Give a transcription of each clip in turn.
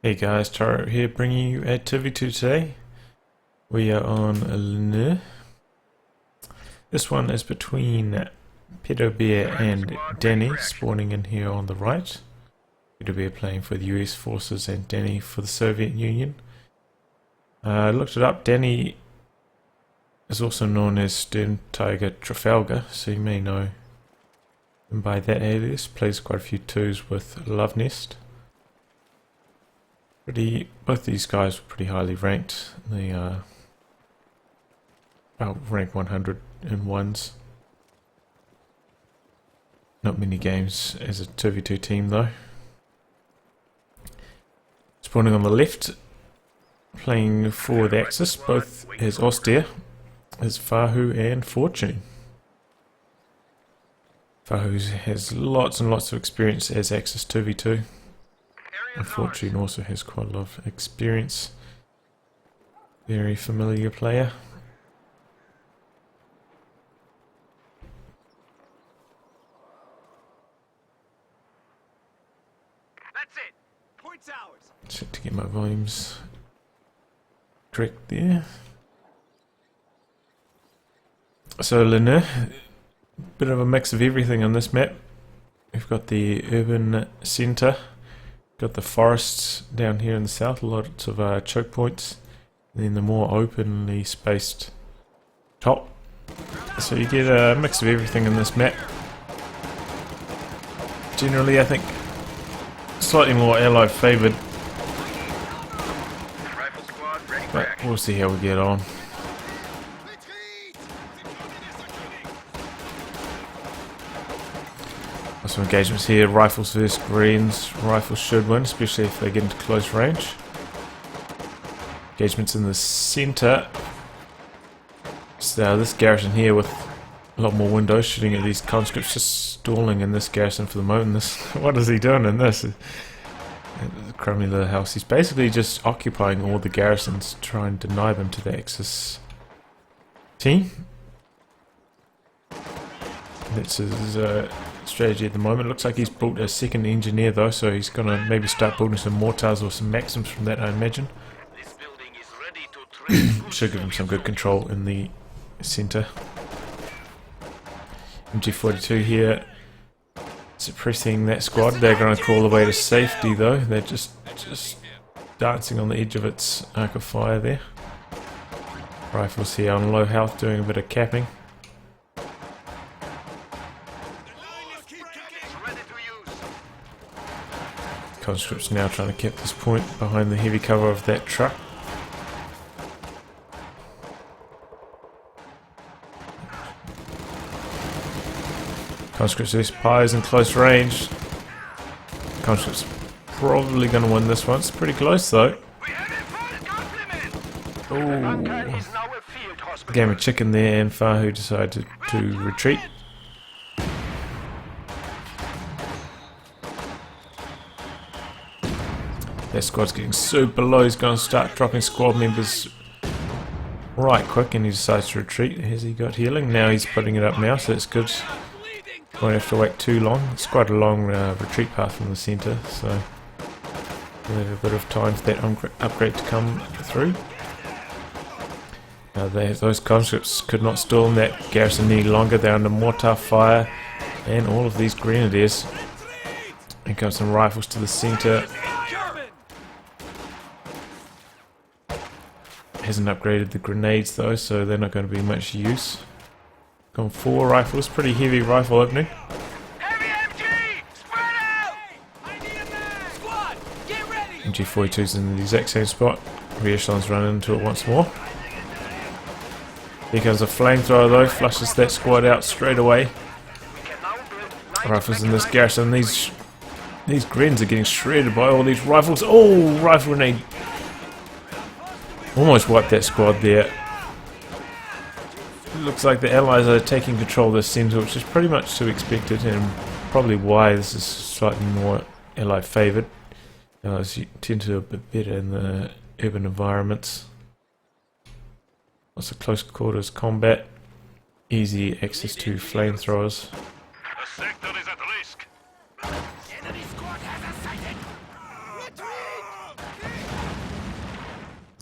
Hey guys, Taro here bringing you activity today. We are on Lierneux. This one is between Pedobear and Danny, spawning in here on the right. Pedobear playing for the US forces and Danny for the Soviet Union. I looked it up. Danny is also known as Stern Tiger Trafalgar, so you may know him by that alias. Plays quite a few twos with Love Nest. Both these guys were pretty highly ranked. They are about rank 100 in ones. Not many games as a 2v2 team though. Spawning on the left, playing for the Axis, both as Austere, as FaHu and Fortune. FaHu has lots and lots of experience as Axis 2v2. And Fortune also has quite a lot of experience. Very familiar player. That's it. Point's ours. Check to get my volumes correct there. So Lierneux, bit of a mix of everything on this map. We've got the urban centre. Got the forests down here in the south, lots of choke points, and then the more openly spaced top. So you get a mix of everything in this map. Generally, I think slightly more allied favoured, but we'll see how we get on. Some engagements here, rifles versus greens. Rifles should win, especially if they get into close range. Engagements in the centre. So this garrison here with a lot more windows shooting at these conscripts, just stalling in this garrison for the moment. What is he doing in this? Crummy little house. He's basically just occupying all the garrisons, trying to deny them to the Axis team. That's his strategy at the moment. Looks like he's built a second engineer though, so he's gonna maybe start building some mortars or some maxims from that, I imagine. Should give him some good control in the centre. MG42 here suppressing that squad. They're gonna crawl away to safety though. They're just dancing on the edge of its arc of fire there. Rifles here on low health doing a bit of capping. Conscripts now trying to keep this point behind the heavy cover of that truck. Conscripts vs Pies in close range. Conscripts probably going to win this one. It's pretty close though. Ooh. Game of chicken there, and FaHu decided to retreat. That squad's getting super low. He's going to start dropping squad members right quick, and he decides to retreat. Has he got healing? Now he's putting it up now, so that's good. Won't have to wait too long. It's quite a long retreat path from the centre, so we'll have a bit of time for that upgrade to come through. Those conscripts could not stall in that garrison any longer. They're under mortar fire, and all of these grenadiers. And comes some rifles to the centre. Hasn't upgraded the grenades though, so they're not going to be much use. Gone 4 rifles, pretty heavy rifle opening. MG42's in the exact same spot. Re-echelon's run into it once more. Here comes a flamethrower though, flushes that squad out straight away. Rifles in this garrison. These Grens are getting shredded by all these rifles. Oh, rifle grenade. Almost wiped that squad there. It looks like the Allies are taking control of this centre, which is pretty much to be expected, and probably why this is slightly more Allied favoured. Allies tend to do a bit better in the urban environments. Lots of close quarters combat, easy access to flamethrowers. The sector is at risk. Enemy squad has us sighted. Retreat!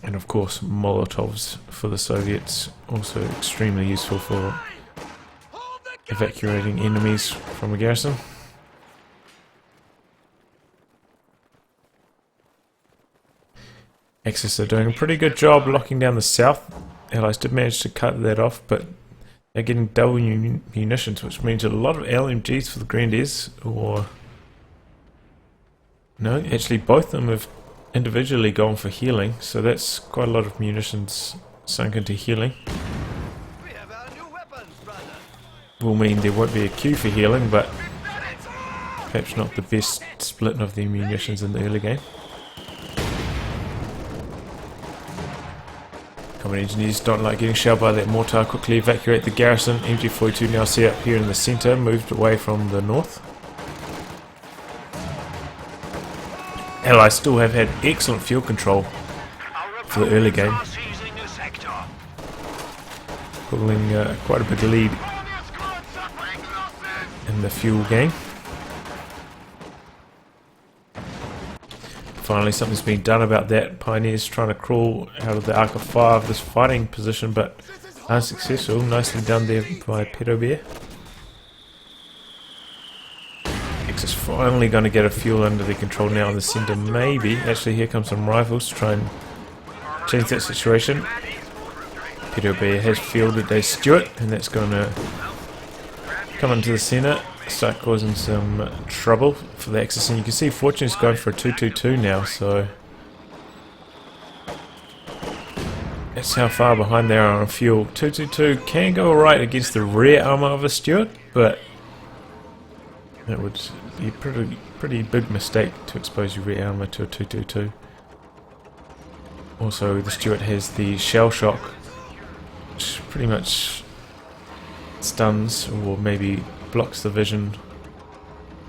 And of course, Molotovs for the Soviets, also extremely useful for evacuating enemies from a garrison. Axis are doing a pretty good job locking down the south. Allies did manage to cut that off, but they're getting double munitions, which means a lot of LMGs for the Grenadiers, or... No, actually both of them have individually gone for healing, so that's quite a lot of munitions sunk into healing. We have our new weapons, brother. Will mean there won't be a queue for healing, but perhaps not the best split of the munitions in the early game. Combat engineers don't like getting shelled by that mortar, quickly evacuate the garrison. MG42 now set up here in the centre, moved away from the north. Allies still have had excellent field control for the early game, pulling quite a big lead in the fuel game. Finally, something's been done about that. Pioneers trying to crawl out of the arc of fire of this fighting position, but unsuccessful. Nicely done there by Pedobear. Is finally going to get a fuel under their control now in the centre, maybe. Actually, here comes some rifles to try and change that situation. Pedobear has fielded a Stuart, and that's going to come into the centre, start causing some trouble for the Axis. And you can see Fortune's going for a 222 now, so that's how far behind they are on fuel. 222 can go alright against the rear armour of a Stuart, but that would be a pretty big mistake to expose your rear armour to a 222. Also, the Stuart has the shell shock, which pretty much stuns or maybe blocks the vision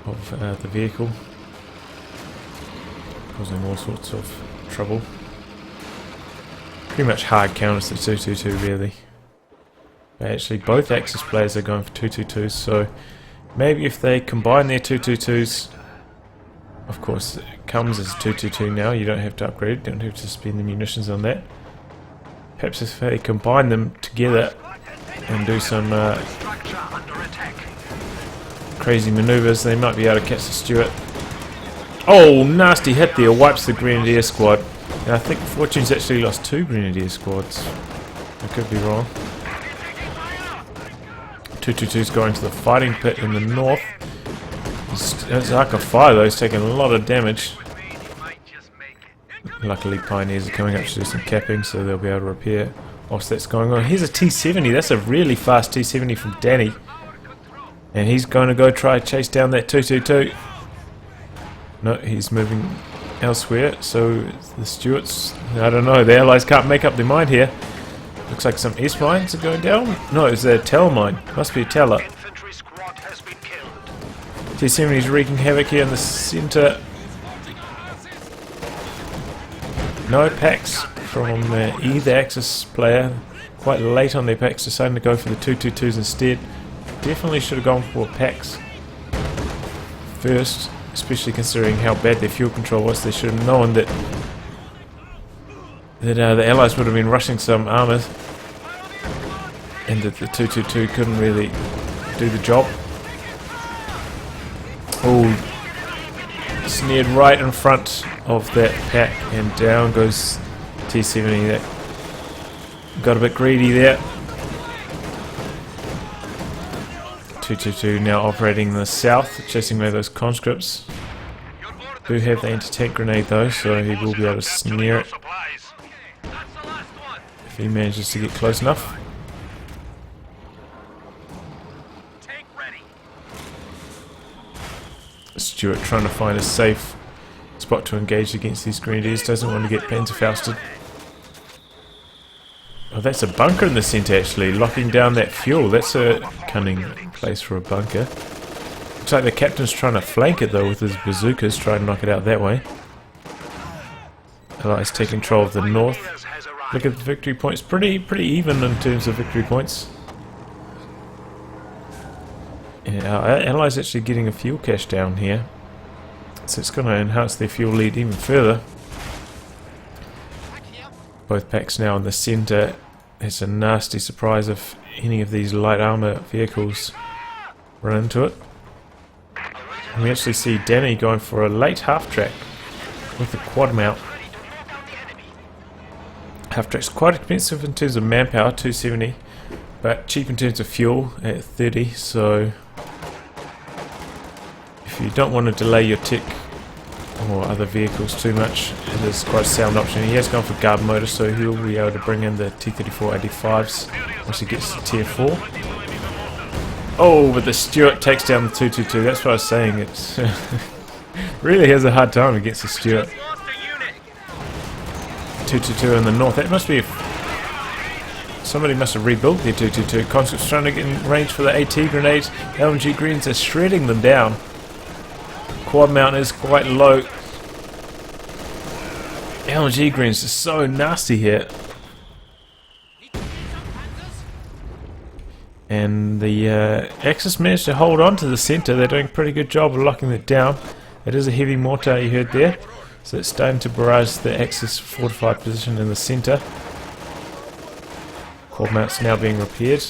of the vehicle, causing all sorts of trouble. Pretty much hard counters the 222 really. But actually, both Axis players are going for 222s, so maybe if they combine their 222s, of course it comes as a 222 now, you don't have to upgrade it, don't have to spend the munitions on that. Perhaps if they combine them together and do some crazy manoeuvres, they might be able to catch the Stuart. Oh, nasty hit there, wipes the Grenadier squad. And I think Fortune's actually lost 2 Grenadier squads. I could be wrong. 222's going to the fighting pit in the north. His arc of fire though, he's taking a lot of damage. Luckily Pioneers are coming up to do some capping, so they'll be able to repair whilst that's going on. Here's a T-70, that's a really fast T-70 from Danny. And he's going to go try to chase down that 222. No, he's moving elsewhere, so the Stuarts, I don't know, the Allies can't make up their mind here. Looks like some S-mines are going down. No, it's a Tel mine. Must be a Teller. T-70's wreaking havoc here in the centre. No packs from either Axis player. Quite late on their packs, deciding to go for the 222s instead. Definitely should have gone for packs first, especially considering how bad their fuel control was. They should have known that the Allies would have been rushing some armours, and that the 222 couldn't really do the job. Oh, snared right in front of that pack, and down goes T-70. That got a bit greedy there. 222 now operating in the south, chasing away those conscripts. Do have the anti-tank grenade though, so he will be able to snare it if he manages to get close enough. Stuart trying to find a safe spot to engage against these Grenadiers, doesn't want to get panzerfausted. Oh, that's a bunker in the centre actually, locking down that fuel. That's a cunning place for a bunker. Looks like the captain's trying to flank it though with his bazookas, try to knock it out that way. Allies take control of the north. Look at the victory points, pretty even in terms of victory points. Yeah, our Allies actually getting a fuel cache down here, so it's going to enhance their fuel lead even further. Both packs now in the centre. It's a nasty surprise if any of these light armour vehicles run into it. And we actually see Danny going for a late half-track with the quad mount. Half-track's quite expensive in terms of manpower, 270, but cheap in terms of fuel at 30, so if you don't want to delay your tech or other vehicles too much, it is quite a sound option. He has gone for guard motor, so he'll be able to bring in the T-34-85s once he gets to tier 4. Oh, but the Stuart takes down the 222, that's what I was saying, it's really has a hard time against the Stuart. 222 in the north, that must be somebody must have rebuilt their 222. Concept's trying to get in range for the AT grenades. LMG greens are shredding them down. Quad mount is quite low. LMG greens are so nasty here. And the Axis managed to hold on to the centre. They're doing a pretty good job of locking it down. It is a heavy mortar you heard there. So it's starting to barrage the Axis fortified position in the centre. Quad mount's now being repaired.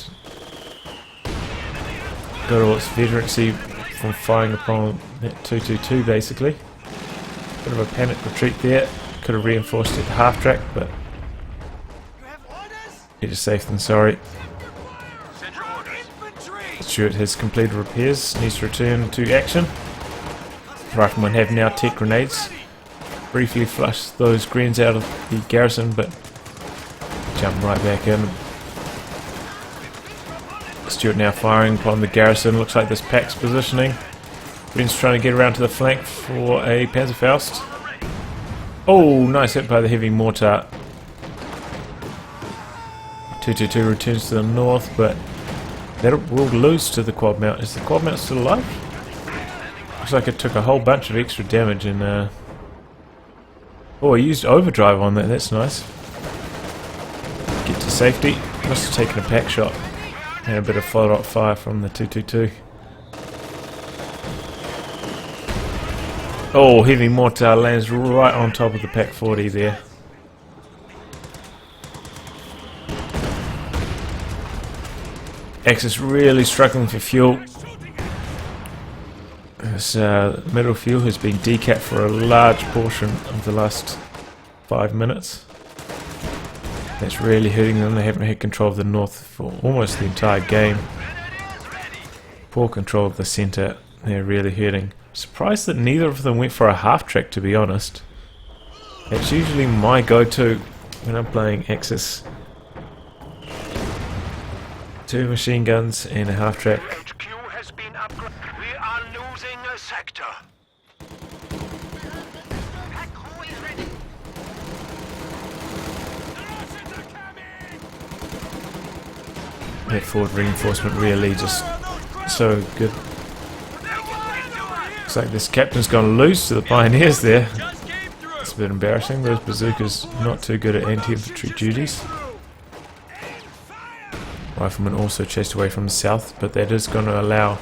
Got all its veterancy from firing upon that 222 basically. Bit of a panic retreat there. Could have reinforced it to half track, but better safe than sorry. Stuart has completed repairs, needs to return to action. Riflemen have now tech grenades. Briefly flush those greens out of the garrison, but jump right back in. Stuart now firing upon the garrison. Looks like this pack's positioning. Greens trying to get around to the flank for a Panzerfaust. Oh, nice hit by the heavy mortar. 222 returns to the north, but that will lose to the quad mount. Is the quad mount still alive? Looks like it took a whole bunch of extra damage and oh, I used overdrive on that, that's nice. Get to safety. Must have taken a pack shot. And a bit of follow-up fire from the 222. Oh, heavy mortar lands right on top of the Pack 40 there. Axis really struggling for fuel. This middle fuel has been decapped for a large portion of the last 5 minutes. That's really hurting them. They haven't had control of the north for almost the entire game. Poor control of the centre. They're really hurting. Surprised that neither of them went for a half track, to be honest. That's usually my go-to when I'm playing Axis. 2 machine guns and a half track. HQ has been upgraded. We are losing a sector. That forward reinforcement really just so good. Looks like this captain's gone loose to the pioneers there. It's a bit embarrassing. Those bazookas not too good at anti-infantry duties. Riflemen also chased away from the south, but that is going to allow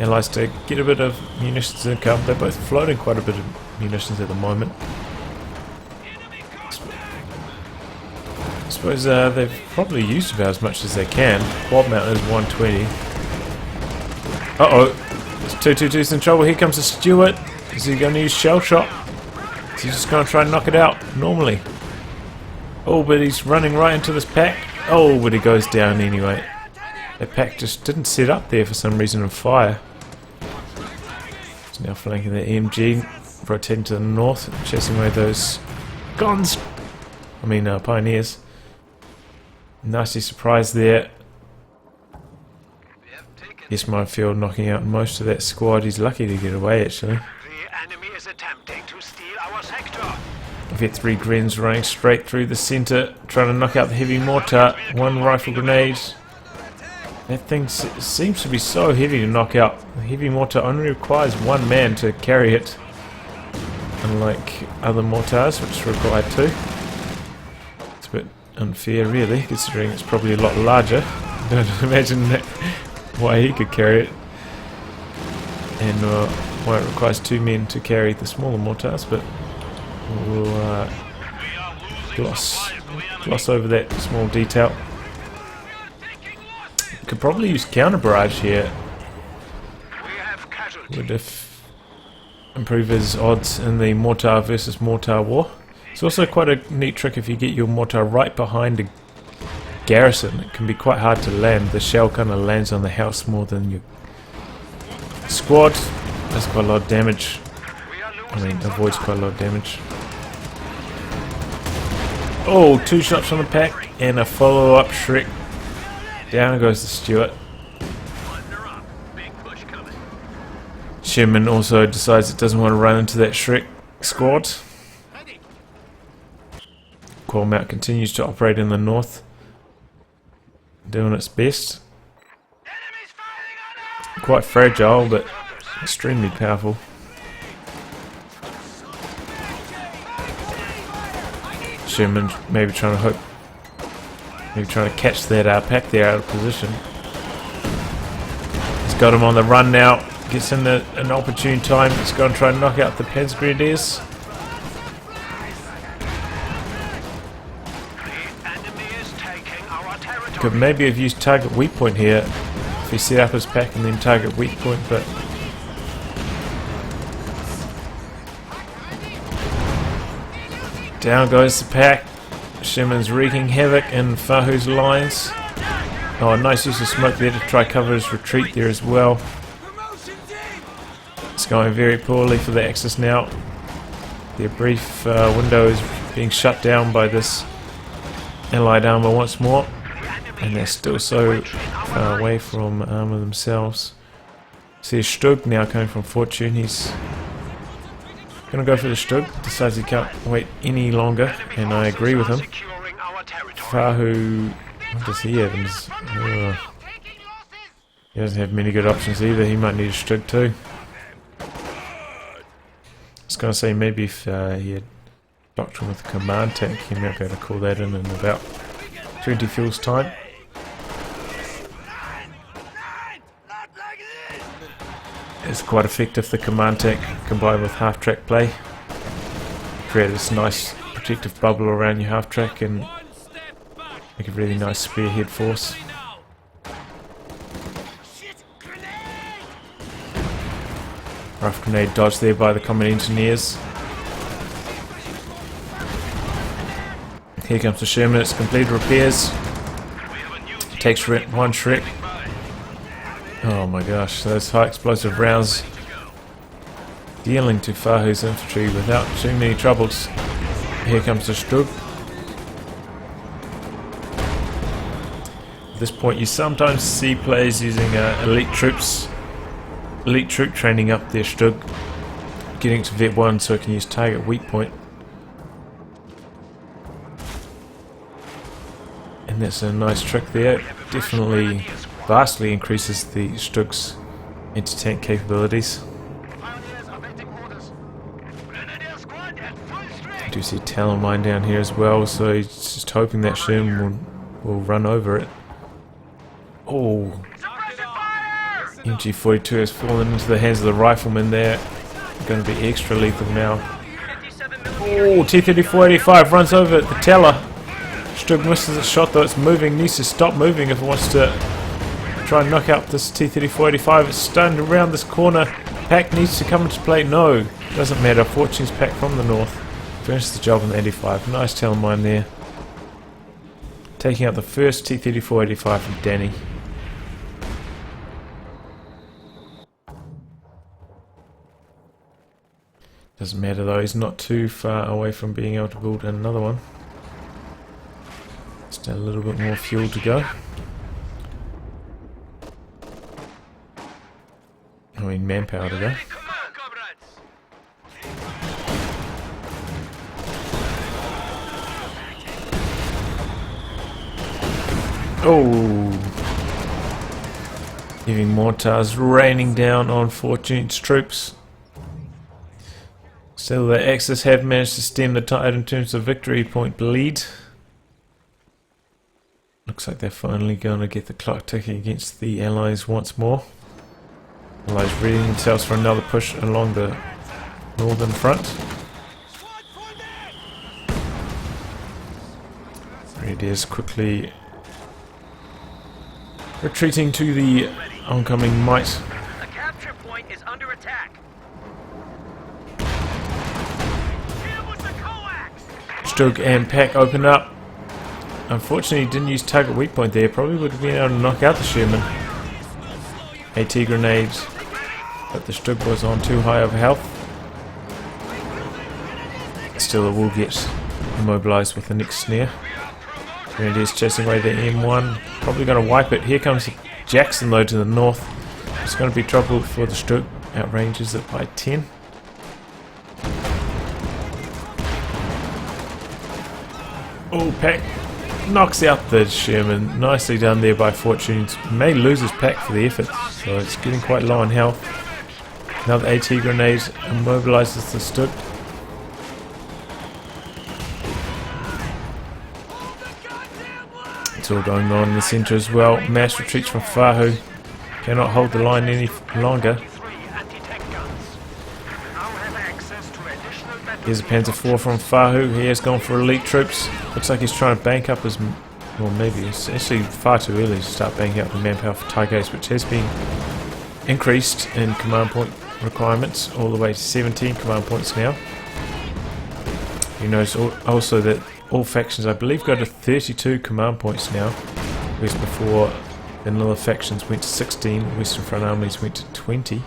Allies to get a bit of munitions income. They're both floating quite a bit of munitions at the moment. I suppose they've probably used about as much as they can. Quad mount is 120. Uh-oh. 222's in trouble. Here comes the Stuart. Is he going to use shell shot? Is he just going to try and knock it out normally? Oh, but he's running right into this pack. Oh, but he goes down anyway. That pack just didn't set up there for some reason and fire. He's now flanking the MG, rotating to the north, chasing away those guns. I mean, pioneers. Nasty surprise there. Yes, Minefield knocking out most of that squad. He's lucky to get away, actually. The enemy is attempting to steal our sector. We've had 3 Grens running straight through the centre, trying to knock out the heavy mortar. 1 rifle grenade. That thing seems to be so heavy to knock out. The heavy mortar only requires 1 man to carry it, unlike other mortars, which require 2. It's a bit unfair, really, considering it's probably a lot larger. Don't imagine that why he could carry it, and why it requires 2 men to carry the smaller mortars, but we'll gloss gloss over that small detail. Could probably use counter barrage here. Would improve his odds in the mortar versus mortar war. It's also quite a neat trick if you get your mortar right behind a garrison. It can be quite hard to land. The shell kind of lands on the house more than your squad. Does quite a lot of damage. I mean, avoids quite a lot of damage. Oh, 2 shots from the pack and a follow-up Shrek. Down goes the Stuart. Sherman also decides it doesn't want to run into that Shrek squad. Cormount continues to operate in the north, doing its best. Quite fragile, but extremely powerful. Sherman maybe trying to catch that pack there out of position. He's got him on the run now. Gets in an opportune time. He's going to try and knock out the Panzergrenadiers. Could maybe have used target weak point here if he set up his pack and then target weak point, but down goes the pack. Sherman's wreaking havoc in FaHu's lines. Oh, nice use of smoke there to try cover his retreat there as well. It's going very poorly for the Axis now. Their brief window is being shut down by this Allied armour once more. And they're still so far away from armour themselves. See a Stug now coming from Fortune. He's going to go for the Stug. Decides he can't wait any longer. And I agree with him. FaHu, what does he have? He doesn't have many good options either. He might need a Stug too. I was going to say maybe if he had doctrine with the command tank, he might be able to call that in about 20 fuels time. It's quite effective, the command tank combined with half track play. Create this nice protective bubble around your half track and make a really nice spearhead force. Rough grenade dodge there by the common engineers. Here comes the Sherman, it's completed repairs. Takes one Shrek. Oh my gosh, those high explosive rounds dealing to FaHu's infantry without too many troubles. Here comes the Stug. At this point you sometimes see players using elite troop training up their Stug, getting to Vet 1 so it can use target weak point. And that's a nice trick there. Definitely vastly increases the Stug's anti-tank capabilities. I do see Talon Mine down here as well, so he's just hoping that Sherman will run over it. Oh, MG42 has fallen into the hands of the riflemen there. Going to be extra lethal now. Oh, T-34-85 runs over it, the Teller. Stug misses a shot though, it's moving, needs to stop moving if it wants to try and knock out this T-34-85. It's stunned around this corner. Pack needs to come into play. No, doesn't matter. Fortune's pack from the north. Finishes the job on the 85. Nice tail mine there. Taking out the first T-34-85 from Danny. Doesn't matter though, he's not too far away from being able to build another one. Just a little bit more fuel to go. I mean manpower to go. Oh! Giving mortars raining down on Fortune's troops. Still, the Axis have managed to stem the tide in terms of victory point lead. Looks like they're finally going to get the clock ticking against the Allies once more. Allies readying themselves for another push along the northern front. Grenadiers quickly retreating to the oncoming might. The capture point is under attack. Stroke and Pack open up. Unfortunately, he didn't use target weak point there. Probably would have been able to knock out the Sherman. AT grenades, but the Stroke was on too high of health. Still, it will get immobilized with the next snare. Grenadiers chasing away the M1. Probably going to wipe it. Here comes Jackson though to the north. It's going to be trouble for the Stroke. Outranges it by 10. Oh, Pack knocks out the Sherman. Nicely done there by Fortunes. May lose his Pack for the effort, so it's getting quite low on health. Another AT grenade immobilizes the Stroke. It's all going on in the centre as well. Mass retreats from FaHu. Cannot hold the line any longer. Here's a Panzer IV from FaHu. He has gone for elite troops. Looks like he's trying to bank up his... Well, maybe it's actually far too early to start banking up the manpower for Tigers, which has been increased in command point requirements all the way to 17 command points now. You notice also that all factions, I believe, go to 32 command points now, whereas before the vanilla factions went to 16, Western Front armies went to 20.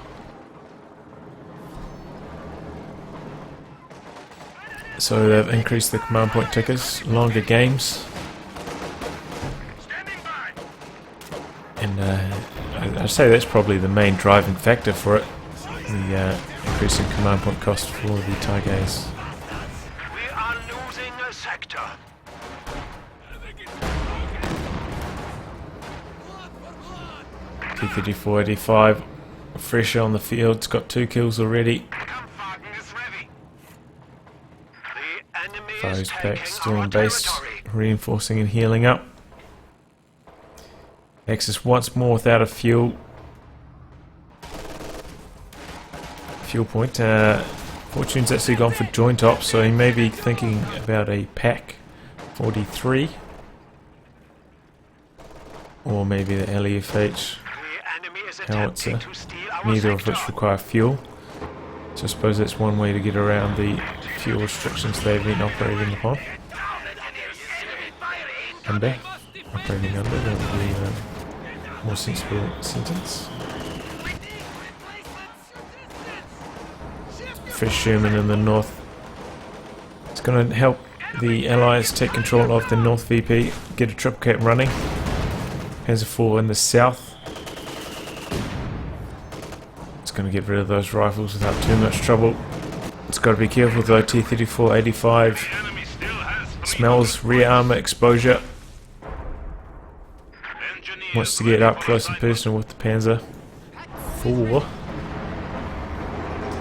So they've increased the command point tickers, longer games, and I'd say that's probably the main driving factor for it, the increasing command point cost for the Tigers. We are losing a sector. T-34-85, fresh on the field, it's got 2 kills already. FaHu's Pack still on base, reinforcing and healing up. Axis once more without a fuel point. Fortune's actually gone for joint ops, so he may be thinking about a Pack 43 or maybe the LEFH howitzer, neither of which require fuel. So I suppose that's one way to get around the fuel restrictions they've been operating upon. Operating under, that would be a more sensible sentence. Fresh Sherman in the north. It's going to help the Allies take control of the North VP, get a triple cap running. Panzer IV in the south. Going to get rid of those rifles without too much trouble. It's got to be careful though. T-34-85 smells rear armor exposure. Wants to get up close and personal with the Panzer IV.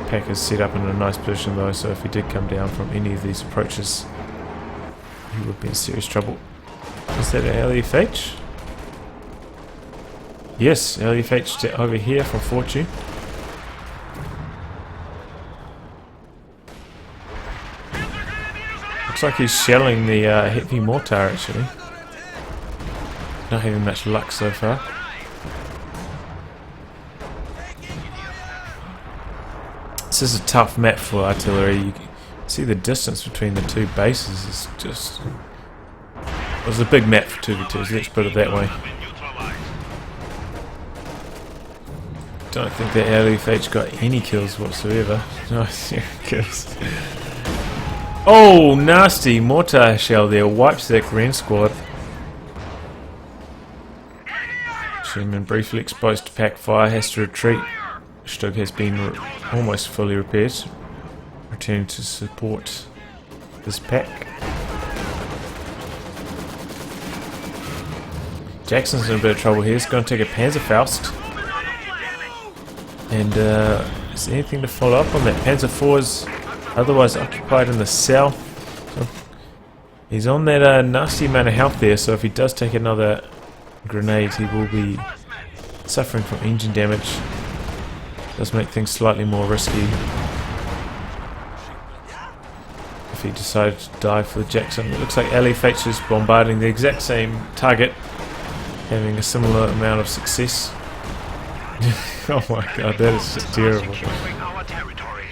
Pack is set up in a nice position though, so if he did come down from any of these approaches, he would be in serious trouble. Is that an LEFH? Yes, LEFH over here from Fortune. Looks like he's shelling the heavy mortar actually. Not having much luck so far. This is a tough map for artillery. You can see the distance between the two bases is just... It was a big map for 2v2s, let's put it that way. Don't think that LEFH got any kills whatsoever. No, 0 kills. Oh, nasty mortar shell there, wipes that Gren squad. Sherman briefly exposed to Pack fire, has to retreat. Stug has been almost fully repaired, returning to support this Pack. Jackson's in a bit of trouble here, he's going to take a Panzerfaust. And is there anything to follow up on that? Panzer IV is otherwise occupied in the south. So he's on that nasty amount of health there, so if he does take another grenade, he will be suffering from engine damage. Does make things slightly more risky. If if he decided to dive for the Jackson. It looks like LFH is bombarding the exact same target, having a similar amount of success. Oh my god, that is just terrible. Securing our territory.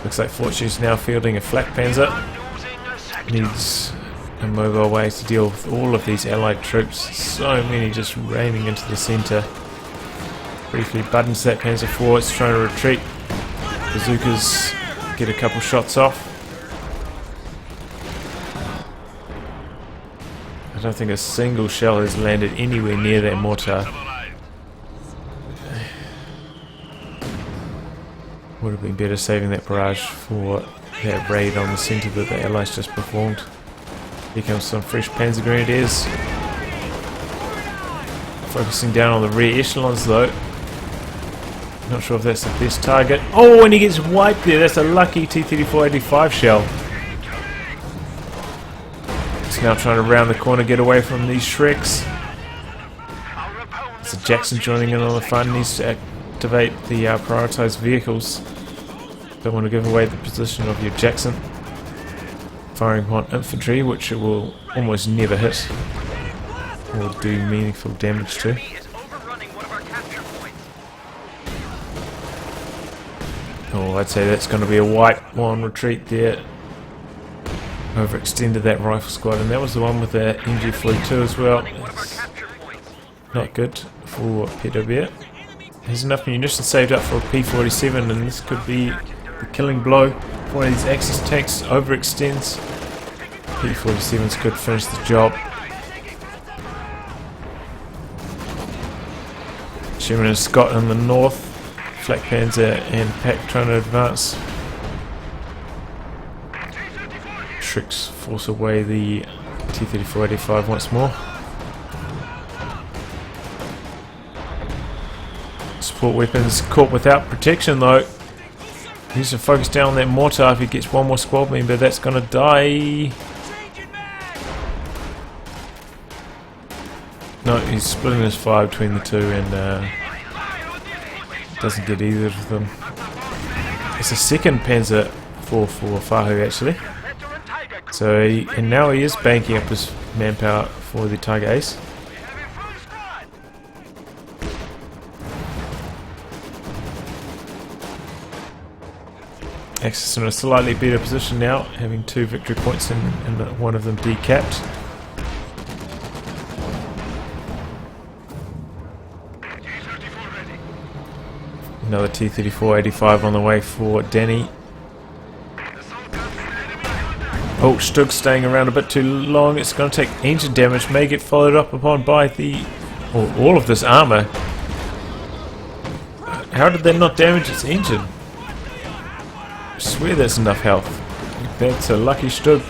Looks like Fortune's now fielding a flak panzer. Losing a sector. Needs a mobile way to deal with all of these allied troops. So many just raining into the centre. Briefly buttons that panzer IV, it's trying to retreat. Bazookas get a couple shots off. I don't think a single shell has landed anywhere near that mortar. Would have been better saving that barrage for that raid on the centre that the Allies just performed. Here comes some fresh Panzer Grenadiers. Focusing down on the rear echelons though. Not sure if that's the best target. Oh, and he gets wiped there. That's a lucky T-34-85 shell. He's now trying to round the corner, get away from these Shreks. There's a Jackson joining in on the front. Needs to activate the prioritised vehicles. Don't want to give away the position of your Jackson. Firing upon infantry, which it will almost never hit or do meaningful damage to. Oh, I'd say that's going to be a wipe on retreat there. Overextended that rifle squad, and that was the one with the NG fleet too as well. It's not good for Pedobear. There's enough munitions saved up for a P-47, and this could be the killing blow. If one of these Axis tanks overextends, P-47s could finish the job. Sherman and Scott in the north, Flak Panzer and Pack trying to advance. Shreks force away the T-34-85 once more. Support weapons caught without protection though. He needs to focus down on that mortar. If he gets one more squad member, that's going to die. No, he's splitting his fire between the two and doesn't get either of them. It's a second Panzer IV for FaHu actually. So and now he is banking up his manpower for the Tiger Ace. Axis in a slightly better position now, having 2 victory points and one of them decapped. Another T-34-85 on the way for Danny. Oh, Stug's staying around a bit too long. It's going to take engine damage. May get followed up upon by the all of this armour. How did that not damage its engine? I swear that's enough health. That's a lucky Stug.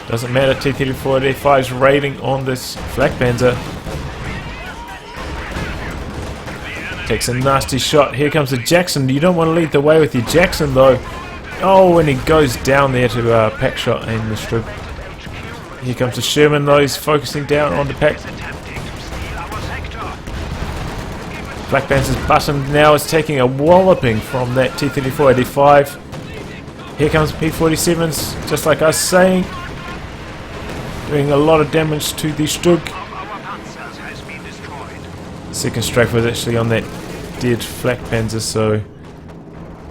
Doesn't matter. T-34-85 is raiding on this Flak Panzer. Takes a nasty shot. Here comes the Jackson. You don't want to lead the way with your Jackson though. Oh, and he goes down there to pack shot and the Strug. Here comes the Sherman though. He's focusing down on the pack. Flak Panzer's button now is taking a walloping from that T-34-85. Here comes P-47s, just like us saying. Doing a lot of damage to the Strug. Second strafe was actually on that dead Flak Panzer, so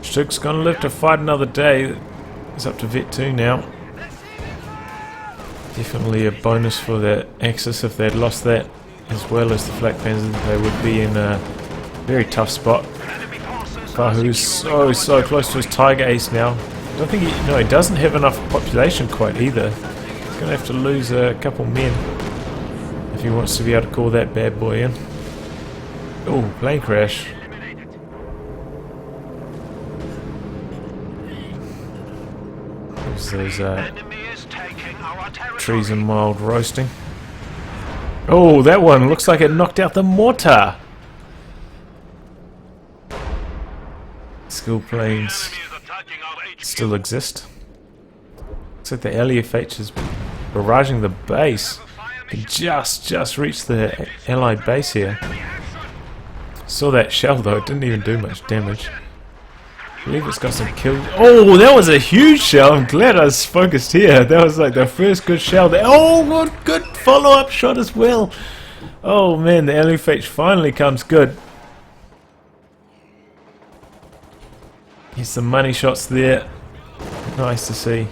Strug's gonna live to fight another day. It's up to Vet 2 now. Definitely a bonus for the Axis if they'd lost that, as well as the Flak Panzer. They would be in a very tough spot. FaHu's so close to his Tiger Ace now. I don't think he doesn't have enough population quite either. He's gonna have to lose a couple men if he wants to be able to call that bad boy in. Oh, plane crash. There's those trees and mild roasting. Oh, that one looks like it knocked out the mortar. Skill planes still exist. Looks like the LFH is barraging the base. Can just reach the Allied base here. Saw that shell though, it didn't even do much damage. I believe it's got some kills. Oh, that was a huge shell. I'm glad I was focused here. That was like the first good shell there. Oh, what good follow-up shot as well. Oh man, the LFH finally comes good. Here's some money shots there. Nice to see.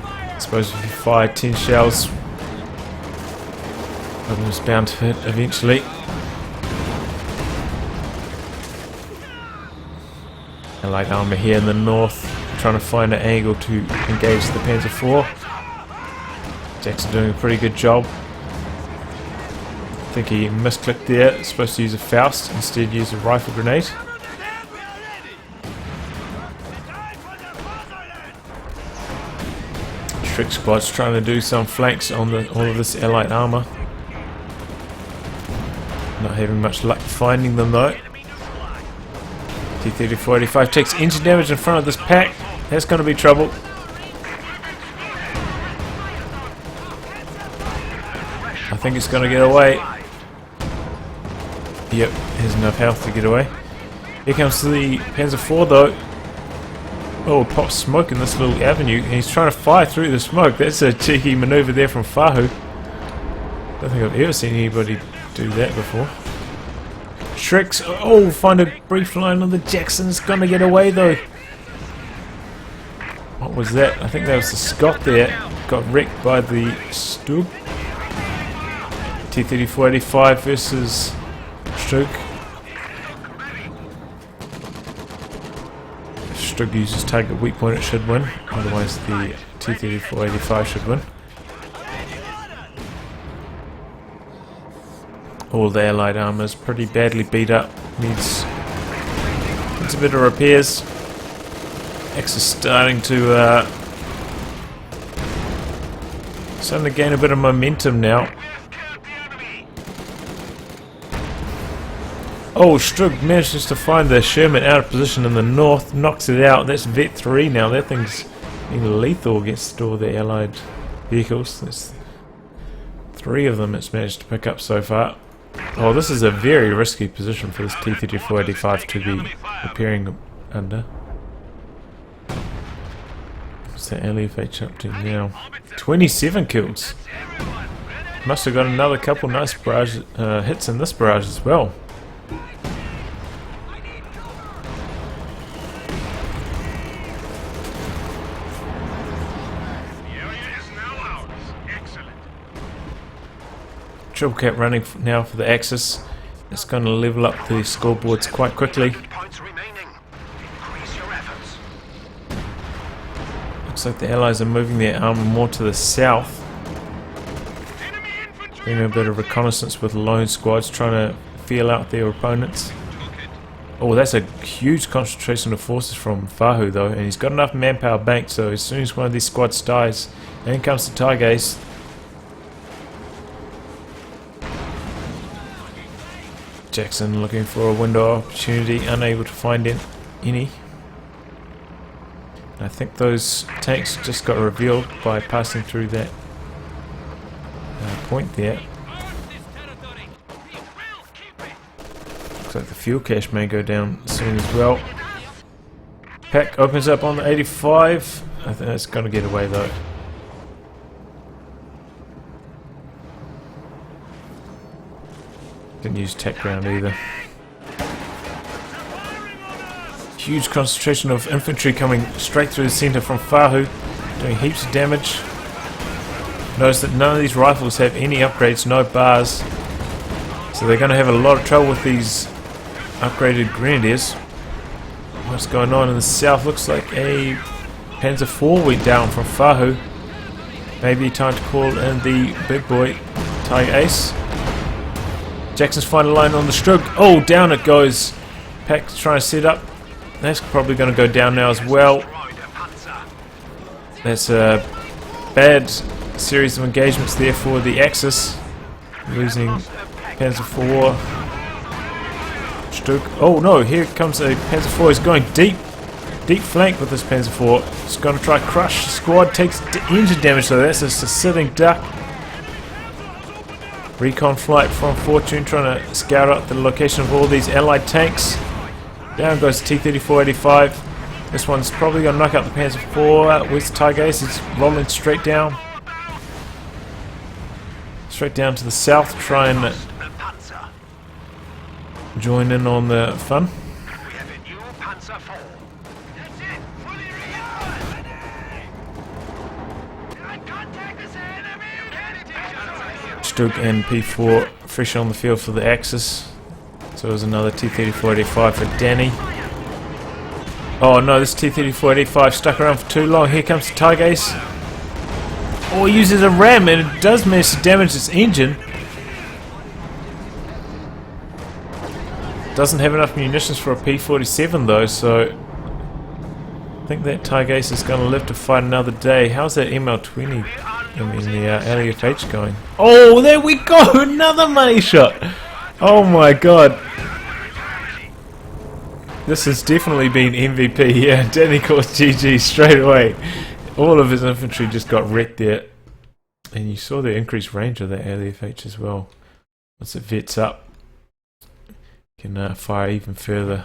I suppose if you fire 10 shells, one was bound to hit eventually. And light armor here in the north, trying to find an angle to engage the Panzer IV. Jackson doing a pretty good job. I think he misclicked there, supposed to use a Faust, instead use a rifle grenade. Trick squad's trying to do some flanks on all of this allied armor. Not having much luck finding them though. T-34-85 takes engine damage in front of this pack. That's going to be trouble. I think it's going to get away. Yep, has enough health to get away. Here comes the Panzer IV though. Oh, pop smoke in this little avenue, and he's trying to fire through the smoke. That's a cheeky maneuver there from FaHu. Don't think I've ever seen anybody do that before. Shreks, oh, find a brief line on the Jackson's gonna get away though. What was that? I think that was the Scott there. Got wrecked by the Stug. T-34-85 versus Stug. If Stug uses target weak point, it should win. Otherwise the T-34-85 should win. All the allied armor is pretty badly beat up. Needs a bit of repairs. X is starting to gain a bit of momentum now. Oh, Strug manages to find the Sherman out of position in the north, knocks it out. That's Vet 3 now. That thing's being lethal against all the allied vehicles. There's 3 of them it's managed to pick up so far. Oh, this is a very risky position for this T-34-85 to be repairing under. What's the LFH up to now? 27 kills. Must have got another couple nice barrage hits in this barrage as well. Triple cap running now for the Axis. It's going to level up the scoreboards quite quickly. Looks like the Allies are moving their armor more to the south. Doing a bit of reconnaissance with lone squads, trying to feel out their opponents. Oh, that's a huge concentration of forces from FaHu though, and he's got enough manpower banked, so as soon as one of these squads dies, in comes the Tiger Ace. Jackson looking for a window of opportunity, unable to find any. I think those tanks just got revealed by passing through that point there. Looks like the fuel cache may go down soon as well. Pack opens up on the 85. I think that's going to get away though. Didn't use tech ground either. Huge concentration of infantry coming straight through the centre from FaHu, doing heaps of damage. Notice that none of these rifles have any upgrades, no bars, so they're going to have a lot of trouble with these upgraded grenadiers. What's going on in the south? Looks like a Panzer IV went down from FaHu. Maybe time to call in the big boy Tiger Ace. Jackson's final line on the Strug. Oh, down it goes. Pack's trying to set up. That's probably going to go down now as well. That's a bad series of engagements there for the Axis. Losing Panzer IV. Strug. Oh no, here comes a Panzer IV. He's going deep. Deep flank with this Panzer IV. He's going to try crush. Squad takes engine damage though. That's a sitting duck. Recon flight from Fortune trying to scout out the location of all these allied tanks. Down goes T-34-85. This one's probably going to knock out the Panzer IV. Where's the Tiger Ace? It's rolling straight down. Straight down to the south. Try and join in on the fun. We have a new Panzer IV. That's it. Fully contact this enemy. Stug and P4 fresh on the field for the Axis. So there's another T-34-85 for Danny. Oh no, this T-34-85 stuck around for too long. Here comes the Tiger Ace. Oh, he uses a ram and it does manage to damage its engine. Doesn't have enough munitions for a P-47 though, so I think that Tiger Ace is going to live to fight another day. How's that ML-20, the LEFH going? Oh, there we go! Another money shot! Oh my god. This has definitely been MVP. Yeah, Danny calls GG straight away. All of his infantry just got wrecked there. And you saw the increased range of that LEFH as well. Once it vets up, you can fire even further.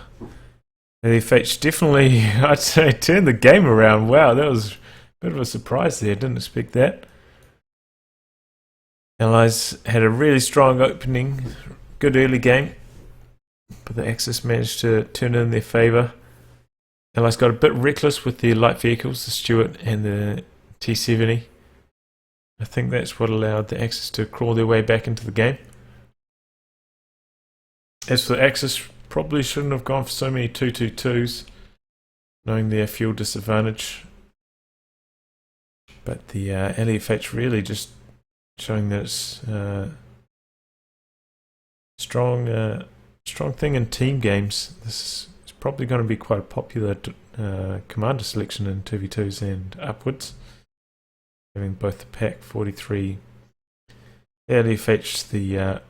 LEFH definitely, I'd say, turned the game around. Wow, that was a bit of a surprise there. Didn't expect that. Allies had a really strong opening. Good early game. But the Axis managed to turn it in their favour. Allies got a bit reckless with their light vehicles, the Stuart and the T-70. I think that's what allowed the Axis to crawl their way back into the game. As for the Axis, probably shouldn't have gone for so many 222s, knowing their fuel disadvantage. But the LEFH really just showing that it's strong thing in team games. This is probably going to be quite a popular commander selection in 2v2s and upwards. Having both the PaK 43 LEFH, the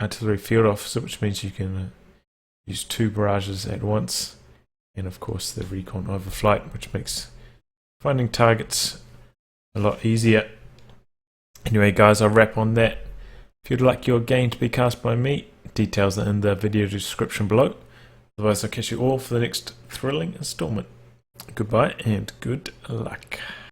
artillery field officer, which means you can use 2 barrages at once, and of course the recon overflight, which makes finding targets a lot easier. Anyway guys, I'll wrap on that. If you'd like your game to be cast by me, details are in the video description below. Otherwise I'll catch you all for the next thrilling installment. Goodbye and good luck.